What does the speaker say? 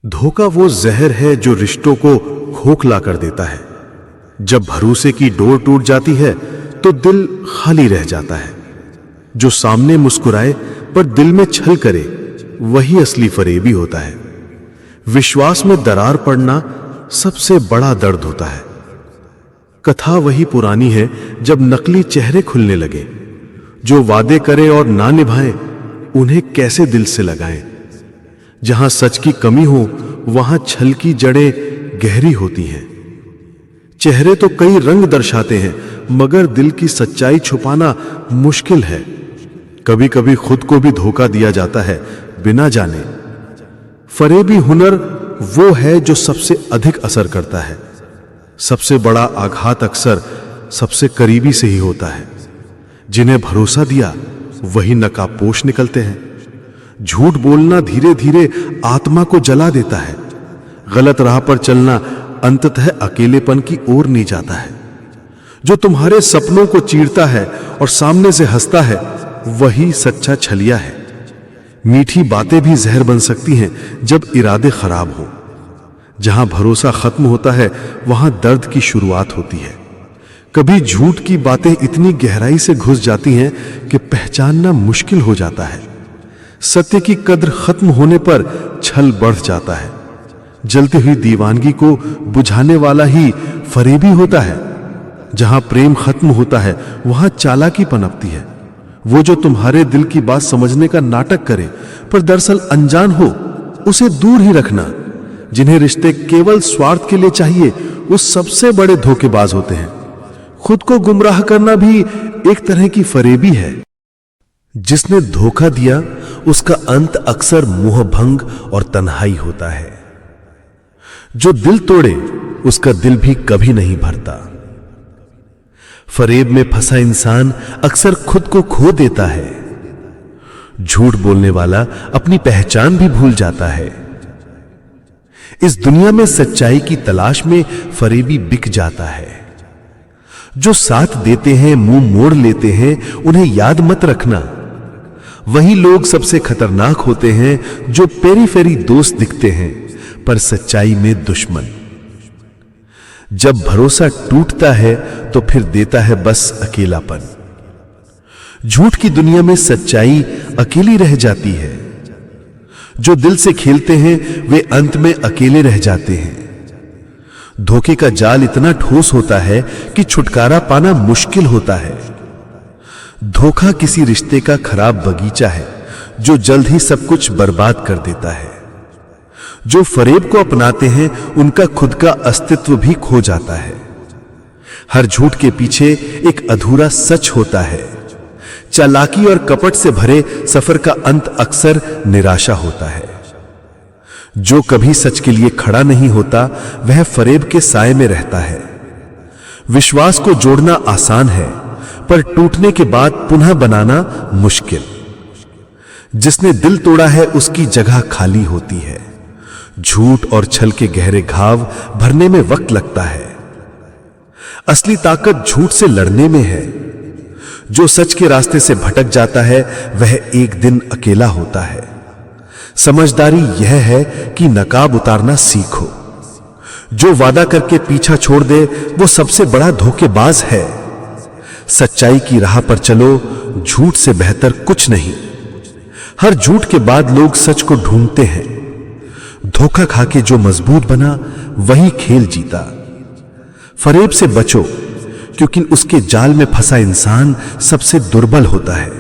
धोखा वो जहर है जो रिश्तों को खोखला कर देता है। जब भरोसे की डोर टूट जाती है तो दिल खाली रह जाता है। जो सामने मुस्कुराए पर दिल में छल करे वही असली फरेबी होता है। विश्वास में दरार पड़ना सबसे बड़ा दर्द होता है। कथा वही पुरानी है जब नकली चेहरे खुलने लगे। जो वादे करे और ना निभाएं उन्हें कैसे दिल से लगाएं। जहां सच की कमी हो वहां छल की जड़ें गहरी होती हैं। चेहरे तो कई रंग दर्शाते हैं मगर दिल की सच्चाई छुपाना मुश्किल है। कभी कभी खुद को भी धोखा दिया जाता है बिना जाने। फरेबी हुनर वो है जो सबसे अधिक असर करता है। सबसे बड़ा आघात अक्सर सबसे करीबी से ही होता है। जिन्हें भरोसा दिया वही नकाबपोश निकलते हैं। झूठ बोलना धीरे धीरे आत्मा को जला देता है। गलत राह पर चलना अंततः अकेलेपन की ओर नहीं जाता है। जो तुम्हारे सपनों को चीरता है और सामने से हंसता है वही सच्चा छलिया है। मीठी बातें भी जहर बन सकती हैं जब इरादे खराब हो। जहां भरोसा खत्म होता है वहां दर्द की शुरुआत होती है। कभी झूठ की बातें इतनी गहराई से घुस जाती हैं कि पहचानना मुश्किल हो जाता है। सत्य की कद्र खत्म होने पर छल बढ़ जाता है। जलती हुई दीवानगी को बुझाने वाला ही फरेबी होता है। जहां प्रेम खत्म होता है वहां चालाकी पनपती है। वो जो तुम्हारे दिल की बात समझने का नाटक करे पर दरअसल अनजान हो उसे दूर ही रखना। जिन्हें रिश्ते केवल स्वार्थ के लिए चाहिए वो सबसे बड़े धोखेबाज होते हैं। खुद को गुमराह करना भी एक तरह की फरेबी है। जिसने धोखा दिया उसका अंत अक्सर मोहभंग और तन्हाई होता है। जो दिल तोड़े उसका दिल भी कभी नहीं भरता। फरेब में फंसा इंसान अक्सर खुद को खो देता है। झूठ बोलने वाला अपनी पहचान भी भूल जाता है। इस दुनिया में सच्चाई की तलाश में फरेबी बिक जाता है। जो साथ देते हैं मुंह मोड़ लेते हैं उन्हें याद मत रखना। वही लोग सबसे खतरनाक होते हैं जो पेरी फेरी दोस्त दिखते हैं पर सच्चाई में दुश्मन। जब भरोसा टूटता है तो फिर देता है बस अकेलापन। झूठ की दुनिया में सच्चाई अकेली रह जाती है। जो दिल से खेलते हैं वे अंत में अकेले रह जाते हैं। धोखे का जाल इतना ठोस होता है कि छुटकारा पाना मुश्किल होता है। धोखा किसी रिश्ते का खराब बगीचा है जो जल्द ही सब कुछ बर्बाद कर देता है। जो फरेब को अपनाते हैं उनका खुद का अस्तित्व भी खो जाता है। हर झूठ के पीछे एक अधूरा सच होता है। चालाकी और कपट से भरे सफर का अंत अक्सर निराशा होता है। जो कभी सच के लिए खड़ा नहीं होता वह फरेब के साए में रहता है। विश्वास को जोड़ना आसान है पर टूटने के बाद पुनः बनाना मुश्किल। जिसने दिल तोड़ा है उसकी जगह खाली होती है। झूठ और छल के गहरे घाव भरने में वक्त लगता है। असली ताकत झूठ से लड़ने में है। जो सच के रास्ते से भटक जाता है वह एक दिन अकेला होता है। समझदारी यह है कि नकाब उतारना सीखो। जो वादा करके पीछा छोड़ दे वो सबसे बड़ा धोखेबाज है। सच्चाई की राह पर चलो, झूठ से बेहतर कुछ नहीं। हर झूठ के बाद लोग सच को ढूंढते हैं। धोखा खाके जो मजबूत बना वही खेल जीता। फरेब से बचो क्योंकि उसके जाल में फंसा इंसान सबसे दुर्बल होता है।